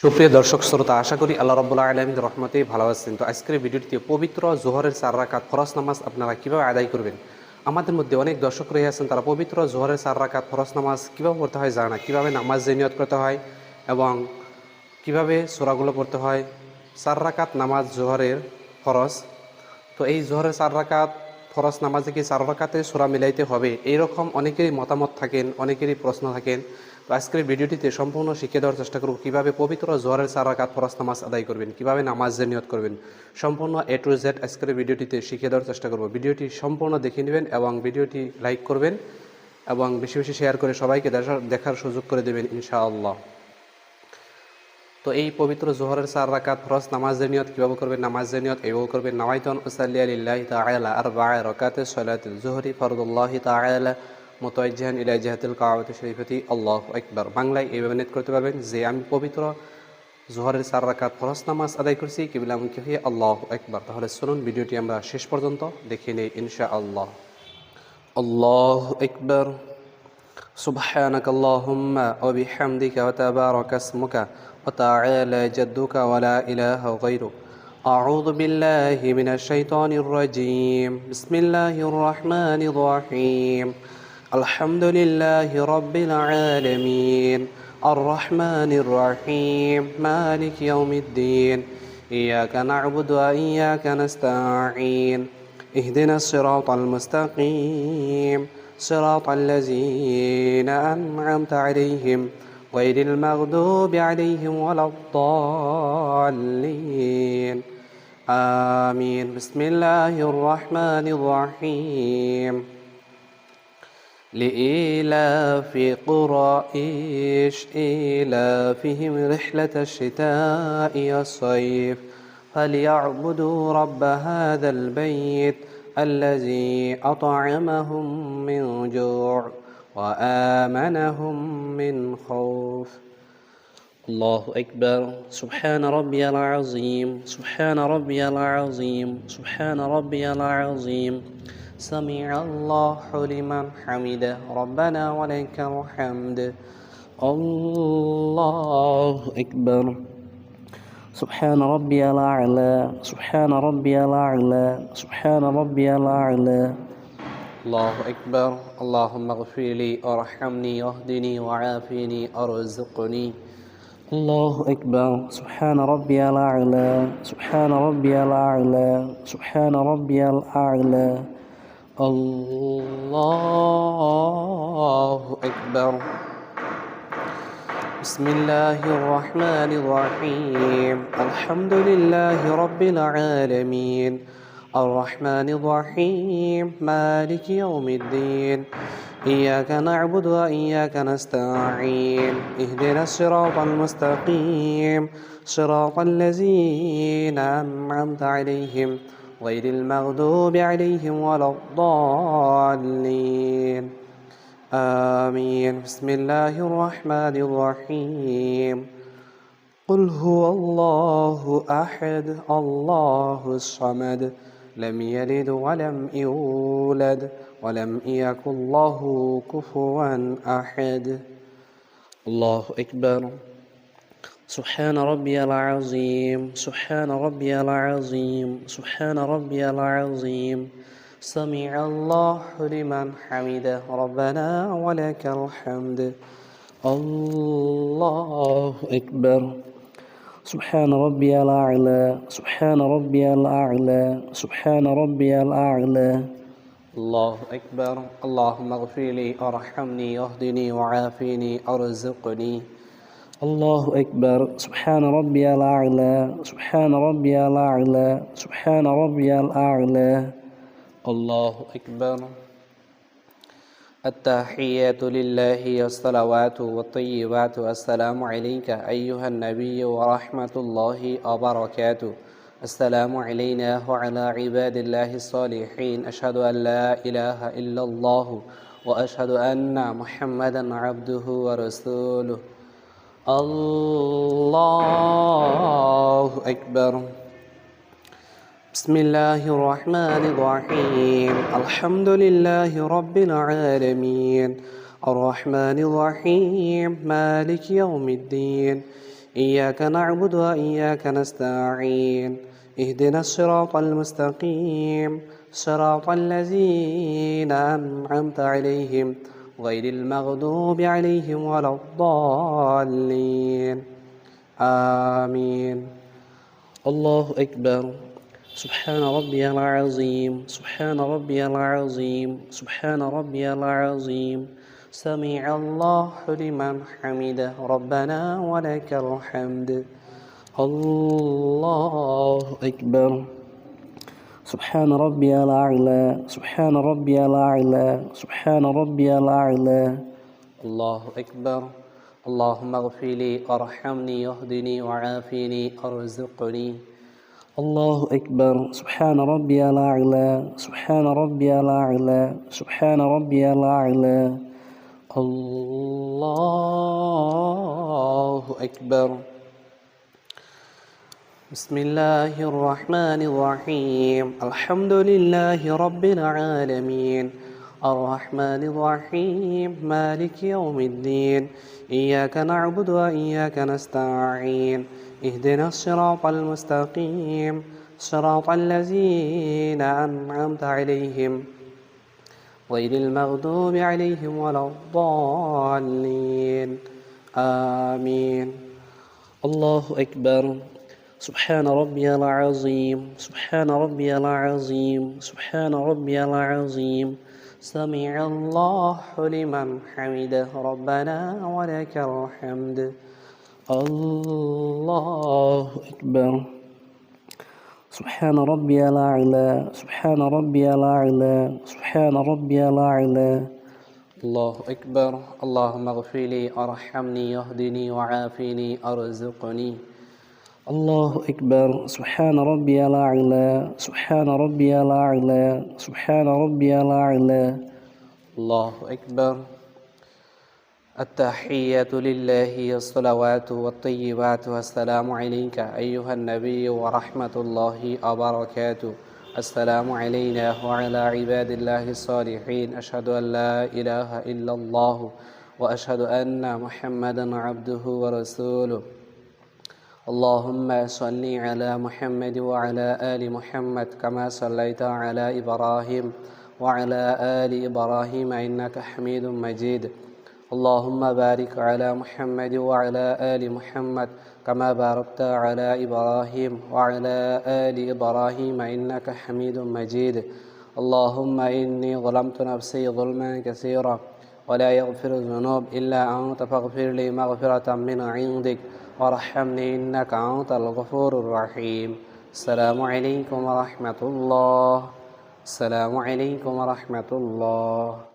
সুপ্রিয় দর্শক শ্রোতা, আশা করি আল্লাহ রাব্বুল আলামিনের রহমতে ভালো আছেন। তো আজকের ভিডিওটিতে পবিত্র জোহরের 4 রাকাত ফরজ নামাজ আপনারা কিভাবে আদায় করবেন। আমাদের মধ্যে অনেক দর্শক রয়ে আছেন, তারা পবিত্র জোহরের 4 রাকাত ফরজ নামাজ কীভাবে পড়তে হয় জানে না, কীভাবে নামাজে নিয়ত করতে হয় এবং কিভাবে সূরাগুলো পড়তে হয়। 4 রাকাত নামাজ জোহরের ফরজ। তো এই জোহরের 4 রাকাত ফরজ নামাজে কি 4 রাকাতে সূরা মিলাইতে হবে, এইরকম অনেকেরই মতামত থাকেন, অনেকেরই প্রশ্ন থাকেন। তো আজকের ভিডিওটিতে সম্পূর্ণ শিখিয়ে দেওয়ার চেষ্টা করব কীভাবে পবিত্র জোহরের 4 রাকাত ফরজ নামাজ আদায় করবেন, কীভাবে নামাজে নিয়ত করবেন। সম্পূর্ণ A to Z আজকের ভিডিওটিতে শিখিয়ে দেওয়ার চেষ্টা করব। ভিডিওটি সম্পূর্ণ দেখে নেবেন এবং ভিডিওটি লাইক করবেন এবং বেশি বেশি শেয়ার করে সবাইকে দেখার সুযোগ করে দেবেন ইনশাআল্লাহ। তো এই পবিত্র জোহরের 4 রাকাত ফরজ নামাজের নিয়ত কীভাবে করবেন, নামাজের নিয়ত এভাবে করবেন। নাওয়াইতু আন উসাল্লিয়া লিল্লাহি তাআলা আরবা'a রাকাতি সালাতিল যুহরি ফরদুল্লাহি তাআলা মুতাওয়াজ্জিহান ইলা জিহাতিল কাবাতি শরীফাতি আল্লাহু আকবার। বাংলায় এইভাবে নিয়ত করতে পারবেন যে আমি পবিত্র জোহরের 4 রাকাত ফরজ নামাজ আদায় করছি কিবলামুখী হয়ে আল্লাহু আকবার। তাহলে শুনুন, ভিডিওটি আমরা শেষ পর্যন্ত দেখে নেই ইনশাআল্লাহ। আল্লাহু আকবার। سبحانك اللهم وبحمدك وتبارك اسمك وتعالى جدك ولا إله غيرك. أعوذ بالله من الشيطان الرجيم. بسم الله الرحمن الرحيم. الحمد لله رب العالمين الرحمن الرحيم مالك يوم الدين. إياك نعبد وإياك نستعين. اهدنا الصراط المستقيم صراط الذين أنعمت عليهم غير المغضوب عليهم ولا الضالين آمين. بسم الله الرحمن الرحيم. لإيلاف قريش إيلافهم رحلة الشتاء والصيف فليعبدوا رب هذا البيت الذي أطعمهم من جوع وآمنهم من خوف. الله أكبر. سبحان ربي العظيم سبحان ربي العظيم سبحان ربي العظيم. سمع الله لمن حمده ربنا ولك الحمد. الله أكبر. سبحان ربي الأعلى سبحان ربي الأعلى سبحان ربي الأعلى. الله أكبر. اللهم اغفر لي وارحمني واهدني وعافني وارزقني. الله أكبر. سبحان ربي الأعلى سبحان ربي الأعلى سبحان ربي الأعلى. الله أكبر. بسم الله الرحمن الرحيم. الحمد لله رب العالمين الرحمن الرحيم مالك يوم الدين. إياك نعبد وإياك نستعين. اهدنا الصراط المستقيم صراط الذين أنعمت عليهم غير المغضوب عليهم ولا الضالين آمين. بسم الله الرحمن الرحيم. قل هو الله أحد الله الصمد لم يلد ولم يولد ولم يكن له كفوا أحد. الله أكبر. سبحان ربي العظيم سبحان ربي العظيم سبحان ربي العظيم. سمع الله لمن حمده ربنا ولك الحمد. الله أكبر. سبحان ربي الأعلى سبحان ربي الأعلى سبحان ربي الأعلى. الله أكبر. اللهم اغفر لي وارحمني واهدني وعافني وارزقني. الله أكبر. سبحان ربي الأعلى سبحان ربي الأعلى سبحان ربي الأعلى. الله أكبر. التحيات لله والصلوات والطيبات والسلام عليك أيها النبي ورحمة الله وبركاته. السلام علينا وعلى عباد الله الصالحين. أشهد أن لا إله إلا الله وأشهد أن محمدا عبده ورسوله. الله أكبر. بسم الله الرحمن الرحيم. الحمد لله رب العالمين الرحمن الرحيم مالك يوم الدين. إياك نعبد وإياك نستعين اهدنا الصراط المستقيم صراط الذين أنعمت عليهم غير المغضوب عليهم ولا الضالين آمين الله أكبر سبحان ربي العظيم سبحان ربي العظيم سبحان ربي العظيم سمع الله لمن حمده ربنا ولك الحمد الله أكبر سبحان ربي الأعلى سبحان ربي الأعلى سبحان ربي الأعلى الله أكبر اللهم اغفر لي وارحمني واهدني وعافني ارزقني الله أكبر سبحان ربي الأعلى سبحان ربي الأعلى سبحان ربي الأعلى الله أكبر بسم الله الرحمن الرحيم الحمد لله رب العالمين الرحمن الرحيم مالك يوم الدين إياك نعبد وإياك نستعين اهدنا الصراط المستقيم صراط الذين أنعمت عليهم غير المغضوب عليهم ولا الضالين آمين الله أكبر سبحان ربي العظيم سبحان ربي العظيم سبحان ربي العظيم سمع الله لمن حمده ربنا ولك الحمد الله أكبر سبحان ربي الأعلى سبحان ربي الأعلى سبحان ربي الأعلى الله أكبر اللهم اغفر لي وارحمني واهدني وعافني ارزقني الله أكبر سبحان ربي الأعلى سبحان ربي الأعلى سبحان ربي الأعلى الله أكبر التحيات لله الصلوات والطيبات والسلام عليك أيها النبي ورحمة الله وبركاته السلام علينا وعلى عباد الله الصالحين أشهد أن لا إله إلا الله وأشهد أن محمدا عبده ورسوله اللهم صل على محمد وعلى آل محمد كما صليت على إبراهيم وعلى آل إبراهيم إنك حميد مجيد اللهم بارك على محمد وعلى آل محمد كما باركت على إبراهيم وعلى آل إبراهيم إنك حميد مجيد اللهم إني ظلمت نفسي ظلما كثيرا ولا يغفر الذنوب إلا أنت فاغفر لي مغفرة من عندك وارحمني إنك أنت الغفور الرحيم السلام عليكم ورحمة الله السلام عليكم ورحمة الله